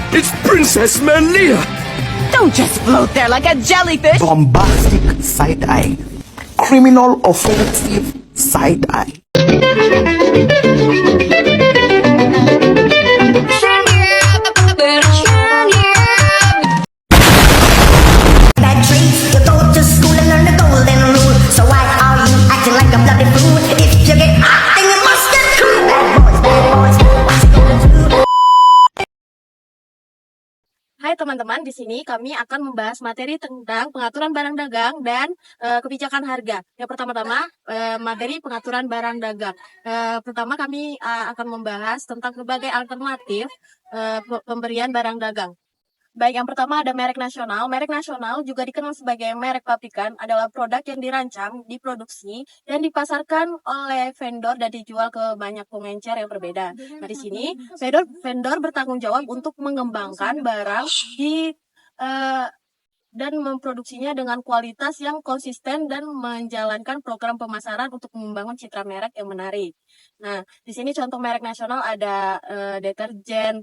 It's Princess Melia! Don't just float there like a jellyfish. Bombastic side-eye. Criminal offensive side-eye. That tree, you go to school and learn the golden rule. So why are you acting like a bloody fool? If you get hot, then you must get cool. Bad boys, what you gonna do? Hai teman-teman, di sini kami akan membahas materi tentang pengaturan barang dagang dan kebijakan harga. Yang pertama-tama, materi pengaturan barang dagang. Pertama kami akan membahas tentang berbagai alternatif pemberian barang dagang. Baik, yang pertama ada merek nasional. Merek nasional juga dikenal sebagai merek pabrikan, adalah produk yang dirancang, diproduksi, dan dipasarkan oleh vendor dan dijual ke banyak pengencer yang berbeda. Nah, di sini vendor bertanggung jawab untuk mengembangkan barang dan memproduksinya dengan kualitas yang konsisten dan menjalankan program pemasaran untuk membangun citra merek yang menarik. Nah, di sini contoh merek nasional ada deterjen,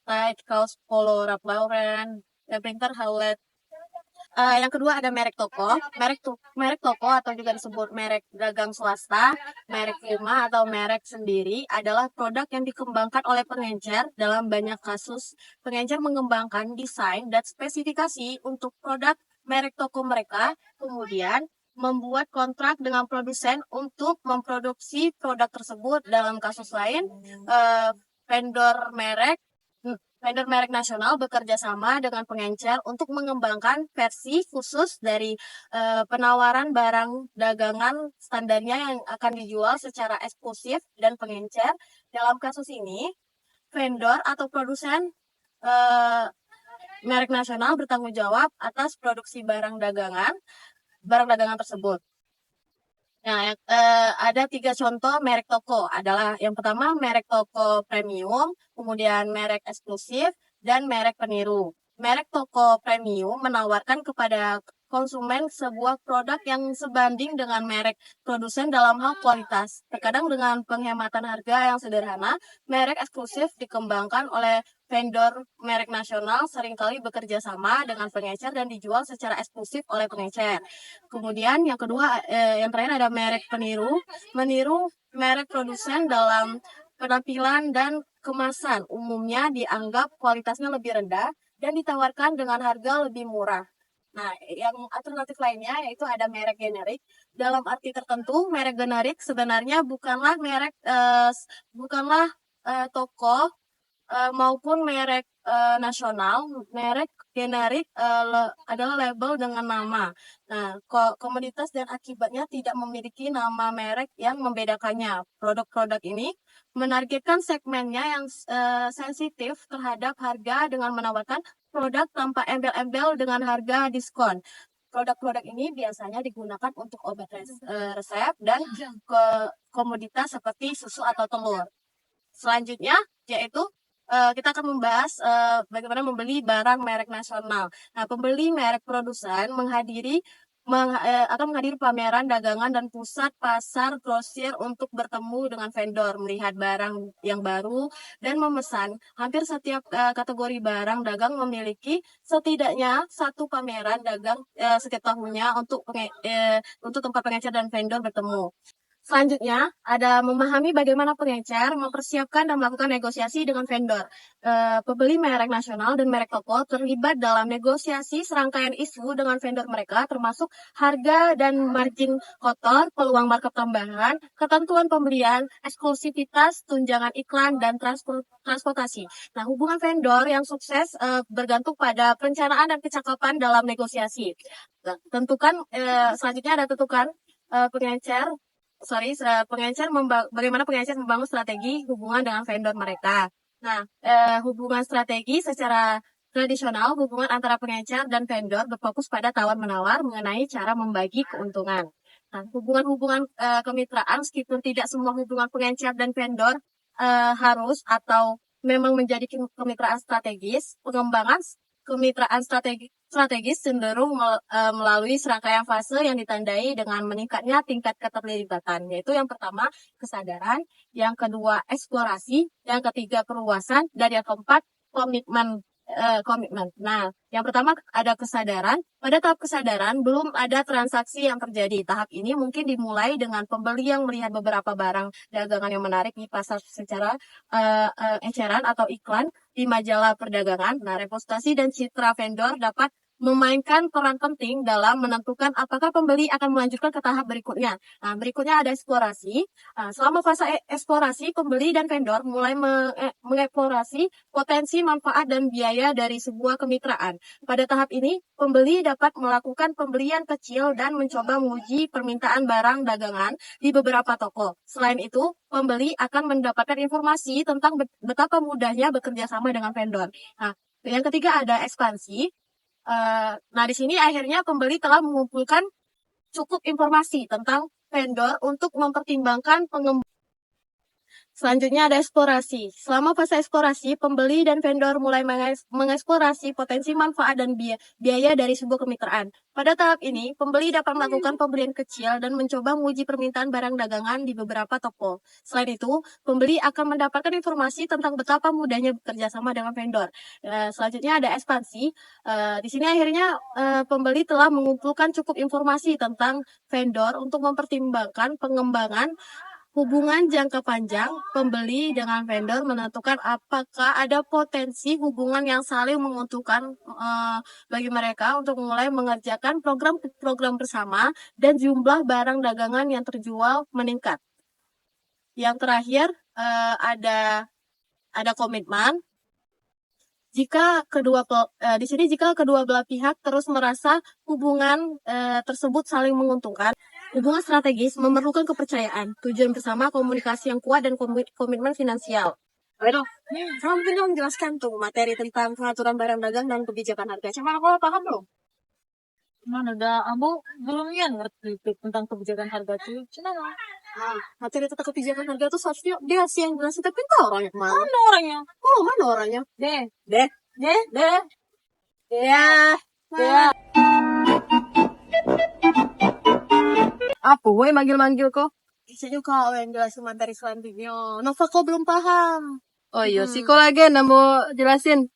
Tide, kaos polo, Ralph Lauren, printer, Howlett. Yang kedua ada merek toko. Merek toko atau juga disebut merek dagang swasta, merek firma atau merek sendiri adalah produk yang dikembangkan oleh pengencer. Dalam banyak kasus, pengencer mengembangkan desain dan spesifikasi untuk produk merek toko mereka, kemudian membuat kontrak dengan produsen untuk memproduksi produk tersebut. Dalam kasus lain, vendor merek nasional bekerja sama dengan pengencer untuk mengembangkan versi khusus dari penawaran barang dagangan standarnya yang akan dijual secara eksklusif dan pengencer. Dalam kasus ini, vendor atau produsen merek nasional bertanggung jawab atas produksi barang dagangan tersebut. Nah, ada 3 contoh merek toko. Adalah yang pertama merek toko premium, kemudian merek eksklusif, dan merek peniru. Merek toko premium menawarkan kepada konsumen sebuah produk yang sebanding dengan merek produsen dalam hal kualitas. Terkadang dengan penghematan harga yang sederhana, merek eksklusif dikembangkan oleh vendor merek nasional seringkali bekerja sama dengan pengecer dan dijual secara eksklusif oleh pengecer. Kemudian yang kedua, yang terakhir ada merek peniru. Meniru merek produsen dalam penampilan dan kemasan. Umumnya dianggap kualitasnya lebih rendah dan ditawarkan dengan harga lebih murah. Nah, yang alternatif lainnya yaitu ada merek generik. Dalam arti tertentu, merek generik sebenarnya bukanlah toko maupun merek nasional. Merek generik adalah label dengan nama. Nah, komoditas dan akibatnya tidak memiliki nama merek yang membedakannya. Produk-produk ini menargetkan segmennya yang sensitif terhadap harga dengan menawarkan produk tanpa embel-embel dengan harga diskon. Produk-produk ini biasanya digunakan untuk obat resep dan komoditas seperti susu atau telur. Selanjutnya yaitu kita akan membahas bagaimana membeli barang merek nasional. Nah, pembeli merek produsen akan menghadiri pameran dagangan dan pusat pasar grosir untuk bertemu dengan vendor, melihat barang yang baru, dan memesan. Hampir setiap kategori barang dagang memiliki setidaknya satu pameran dagang setiap tahunnya untuk tempat pengecer dan vendor bertemu. Selanjutnya, ada memahami bagaimana pengecer mempersiapkan dan melakukan negosiasi dengan vendor. Pembeli merek nasional dan merek toko terlibat dalam negosiasi serangkaian isu dengan vendor mereka, termasuk harga dan margin kotor, peluang markup tambahan, ketentuan pembelian, eksklusivitas, tunjangan iklan, dan transportasi. Nah, hubungan vendor yang sukses bergantung pada perencanaan dan kecakapan dalam negosiasi. Nah, selanjutnya ada tentukan bagaimana pengecer membangun strategi hubungan dengan vendor mereka. Nah, hubungan strategi secara tradisional, hubungan antara pengecer dan vendor berfokus pada tawar-menawar mengenai cara membagi keuntungan. Nah, hubungan kemitraan, meskipun tidak semua hubungan pengecer dan vendor harus atau memang menjadi kemitraan strategis, pengembangan kemitraan strategis cenderung melalui serangkaian fase yang ditandai dengan meningkatnya tingkat keterlibatan, yaitu yang pertama kesadaran, yang kedua eksplorasi, yang ketiga perluasan, dan yang keempat komitmen komitmen. Nah, yang pertama ada kesadaran. Pada tahap kesadaran belum ada transaksi yang terjadi. Tahap ini mungkin dimulai dengan pembeli yang melihat beberapa barang dagangan yang menarik di pasar secara eceran atau iklan di majalah perdagangan. Nah, reputasi dan citra vendor dapat memainkan peran penting dalam menentukan apakah pembeli akan melanjutkan ke tahap berikutnya. Nah, berikutnya ada eksplorasi. Selama fase eksplorasi, pembeli dan vendor mulai mengeksplorasi potensi manfaat dan biaya dari sebuah kemitraan. Pada tahap ini, pembeli dapat melakukan pembelian kecil dan mencoba menguji permintaan barang dagangan di beberapa toko. Selain itu, pembeli akan mendapatkan informasi tentang betapa mudahnya bekerja sama dengan vendor. Nah, yang ketiga ada ekspansi. Nah, di sini akhirnya pembeli telah mengumpulkan cukup informasi tentang vendor untuk mempertimbangkan pengembangan. Selanjutnya ada eksplorasi. Selama fase eksplorasi, pembeli dan vendor mulai mengeksplorasi potensi manfaat dan biaya dari sebuah kemitraan. Pada tahap ini, pembeli dapat melakukan pembelian kecil dan mencoba menguji permintaan barang dagangan di beberapa toko. Selain itu, pembeli akan mendapatkan informasi tentang betapa mudahnya bekerja sama dengan vendor. Selanjutnya ada ekspansi. Di sini akhirnya pembeli telah mengumpulkan cukup informasi tentang vendor untuk mempertimbangkan pengembangan hubungan jangka panjang. Pembeli dengan vendor menentukan apakah ada potensi hubungan yang saling menguntungkan bagi mereka untuk mulai mengerjakan program-program bersama dan jumlah barang dagangan yang terjual meningkat. Yang terakhir ada komitmen. Jika di sini jika kedua belah pihak terus merasa hubungan tersebut saling menguntungkan, hubungan strategis memerlukan kepercayaan, tujuan bersama, komunikasi yang kuat, dan komitmen finansial. Ayo, kamu mungkin kamu menjelaskan tuh materi tentang pengaturan barang dagang dan kebijakan harga. Cuma aku paham belum? Mana ada, aku belum ya ngerti tentang kebijakan harga tuh. Cina Materi tentang kebijakan harga itu seharusnya dia sih yang jelasin, tapi entah orangnya kemana. mana orangnya? Oh, mana orangnya? Deh, Deh. ya. Apa gue manggil-manggil kok? Bisa juga yang jelasin materi selanjutnya. Nova kok belum paham. Oh iya, psikologi mau jelasin.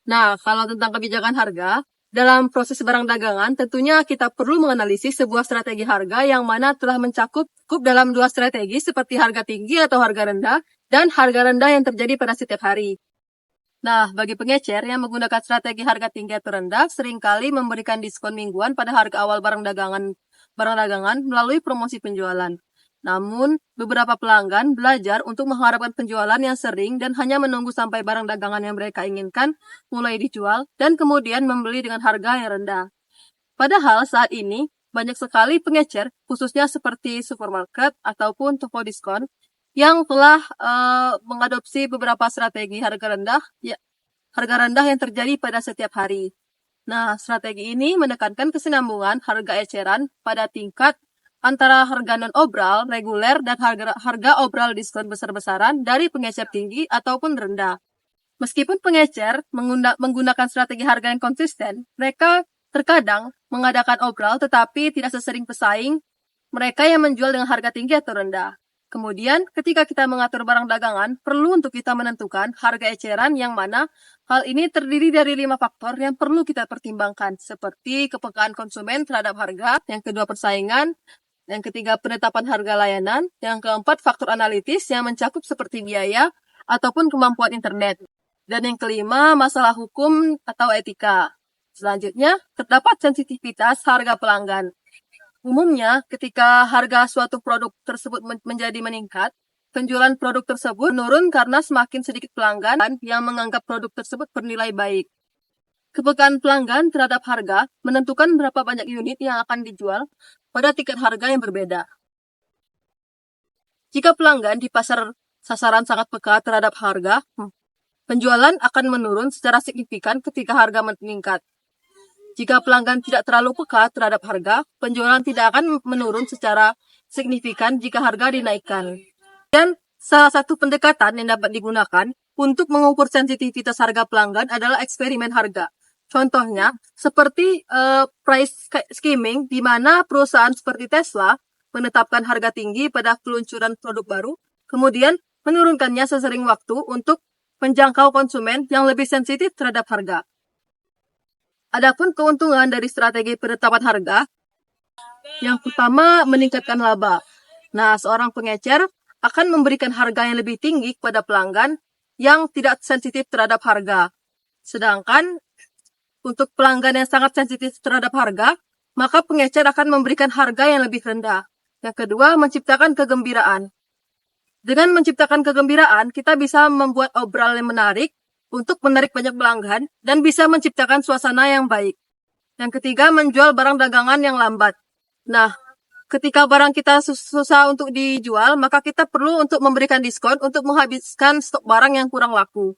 Nah, kalau tentang kebijakan harga, dalam proses barang dagangan, tentunya kita perlu menganalisis sebuah strategi harga yang mana telah mencakup dalam dua strategi seperti harga tinggi atau harga rendah, dan harga rendah yang terjadi pada setiap hari. Nah, bagi pengecer yang menggunakan strategi harga tinggi atau rendah, seringkali memberikan diskon mingguan pada harga awal barang dagangan melalui promosi penjualan. Namun, beberapa pelanggan belajar untuk mengharapkan penjualan yang sering dan hanya menunggu sampai barang dagangan yang mereka inginkan mulai dijual dan kemudian membeli dengan harga yang rendah. Padahal saat ini, banyak sekali pengecer, khususnya seperti supermarket ataupun toko diskon, yang telah mengadopsi beberapa strategi harga rendah yang terjadi pada setiap hari. Nah, strategi ini menekankan kesinambungan harga eceran pada tingkat antara harga non-obral, reguler, dan harga obral diskon besar-besaran dari pengecer tinggi ataupun rendah. Meskipun pengecer menggunakan strategi harga yang konsisten, mereka terkadang mengadakan obral tetapi tidak sesering pesaing mereka yang menjual dengan harga tinggi atau rendah. Kemudian, ketika kita mengatur barang dagangan, perlu untuk kita menentukan harga eceran yang mana hal ini terdiri dari 5 faktor yang perlu kita pertimbangkan, seperti kepekaan konsumen terhadap harga, yang kedua persaingan, yang ketiga penetapan harga layanan, yang keempat faktor analitis yang mencakup seperti biaya ataupun kemampuan internet, dan yang kelima masalah hukum atau etika. Selanjutnya, terdapat sensitivitas harga pelanggan. Umumnya, ketika harga suatu produk tersebut menjadi meningkat, penjualan produk tersebut menurun karena semakin sedikit pelanggan yang menganggap produk tersebut bernilai baik. Kepekaan pelanggan terhadap harga menentukan berapa banyak unit yang akan dijual pada tingkat harga yang berbeda. Jika pelanggan di pasar sasaran sangat peka terhadap harga, penjualan akan menurun secara signifikan ketika harga meningkat. Jika pelanggan tidak terlalu peka terhadap harga, penjualan tidak akan menurun secara signifikan jika harga dinaikkan. Dan salah satu pendekatan yang dapat digunakan untuk mengukur sensitivitas harga pelanggan adalah eksperimen harga. Contohnya, seperti price skimming, di mana perusahaan seperti Tesla menetapkan harga tinggi pada peluncuran produk baru, kemudian menurunkannya sesering waktu untuk menjangkau konsumen yang lebih sensitif terhadap harga. Adapun keuntungan dari strategi penetapan harga, yang pertama meningkatkan laba. Nah, seorang pengecer akan memberikan harga yang lebih tinggi kepada pelanggan yang tidak sensitif terhadap harga. Sedangkan untuk pelanggan yang sangat sensitif terhadap harga, maka pengecer akan memberikan harga yang lebih rendah. Yang kedua, menciptakan kegembiraan. Dengan menciptakan kegembiraan, kita bisa membuat obral yang menarik untuk menarik banyak pelanggan dan bisa menciptakan suasana yang baik. Yang ketiga, menjual barang dagangan yang lambat. Nah, ketika barang kita susah untuk dijual, maka kita perlu untuk memberikan diskon untuk menghabiskan stok barang yang kurang laku.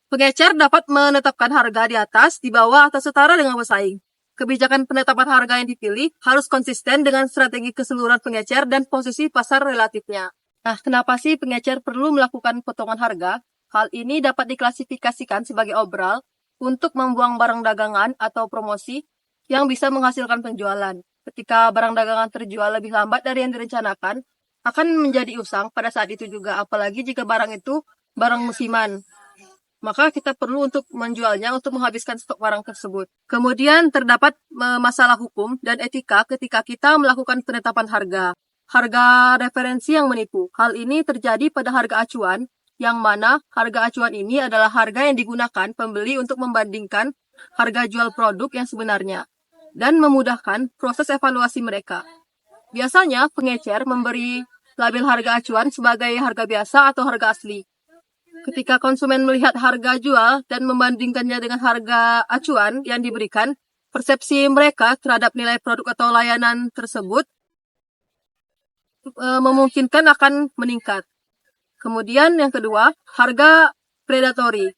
Pengecer dapat menetapkan harga di atas, di bawah, atau setara dengan pesaing. Kebijakan penetapan harga yang dipilih harus konsisten dengan strategi keseluruhan pengecer dan posisi pasar relatifnya. Nah, kenapa sih pengecer perlu melakukan potongan harga? Hal ini dapat diklasifikasikan sebagai obral untuk membuang barang dagangan atau promosi yang bisa menghasilkan penjualan. Ketika barang dagangan terjual lebih lambat dari yang direncanakan, akan menjadi usang pada saat itu juga, apalagi jika barang itu barang musiman. Maka kita perlu untuk menjualnya untuk menghabiskan stok barang tersebut. Kemudian terdapat masalah hukum dan etika ketika kita melakukan penetapan harga. Harga referensi yang menipu. Hal ini terjadi pada harga acuan, yang mana harga acuan ini adalah harga yang digunakan pembeli untuk membandingkan harga jual produk yang sebenarnya dan memudahkan proses evaluasi mereka. Biasanya pengecer memberi label harga acuan sebagai harga biasa atau harga asli. Ketika konsumen melihat harga jual dan membandingkannya dengan harga acuan yang diberikan, persepsi mereka terhadap nilai produk atau layanan tersebut memungkinkan akan meningkat. Kemudian yang kedua, harga predatory,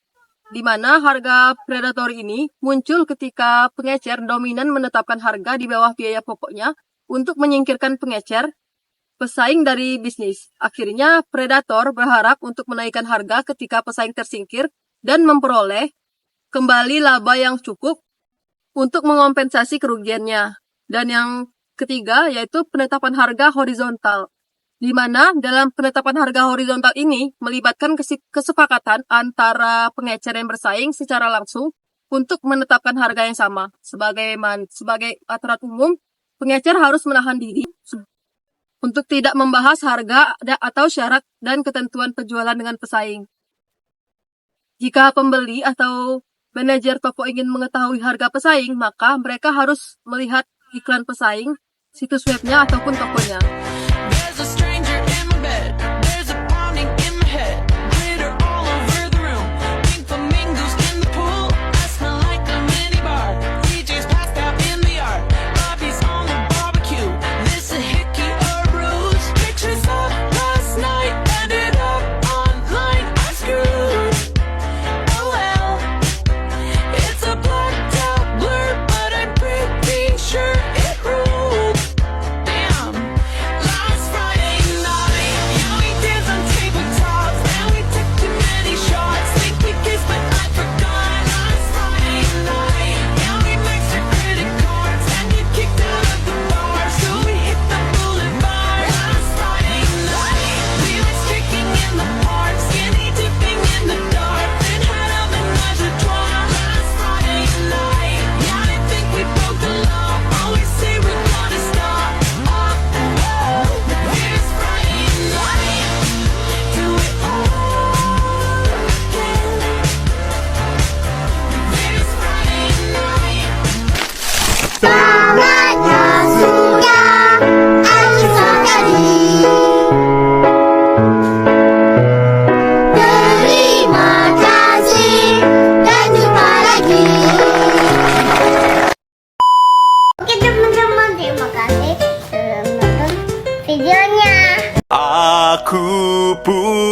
di mana harga predatory ini muncul ketika pengecer dominan menetapkan harga di bawah biaya pokoknya untuk menyingkirkan pengecer pesaing dari bisnis. Akhirnya, predator berharap untuk menaikkan harga ketika pesaing tersingkir dan memperoleh kembali laba yang cukup untuk mengompensasi kerugiannya. Dan yang ketiga, yaitu penetapan harga horizontal, di mana dalam penetapan harga horizontal ini melibatkan kesepakatan antara pengecer yang bersaing secara langsung untuk menetapkan harga yang sama. Sebagai aturan umum, pengecer harus menahan diri untuk tidak membahas harga atau syarat dan ketentuan penjualan dengan pesaing. Jika pembeli atau manajer toko ingin mengetahui harga pesaing, maka mereka harus melihat iklan pesaing, situs webnya ataupun tokonya. There's a stranger in my bed. There's a pounding in my head. Glitter all over the room. Pink flamingos in the pool. I smell like a minibar. DJ's passed out in the yard. Bobby's on the barbecue. This a hickey or a bruise. Pictures of last night ended up online. I'm screwed. Oh well. It's a blacked out blur, but I'm pretty sure it ruled. Damn. Last Friday night, yeah, we danced on tabletops. Man, we took too many shots. Think we kissed, but I forgot. Last Friday night, yeah, we maxed our credit cards. And you kicked out of the bar, so we hit the boulevard. Last Friday night, we went streaking in the park, skinny dipping in the dark, then had a menage a trois. Last Friday night, yeah, I think we broke the law. Always say we're gonna stop. Here's Friday night, do it all again. Here's Friday night. Saatnya sudah esok hari. Terima kasih dan jumpa lagi. Oke teman-teman, terima kasih sudah menonton videonya. Aku pun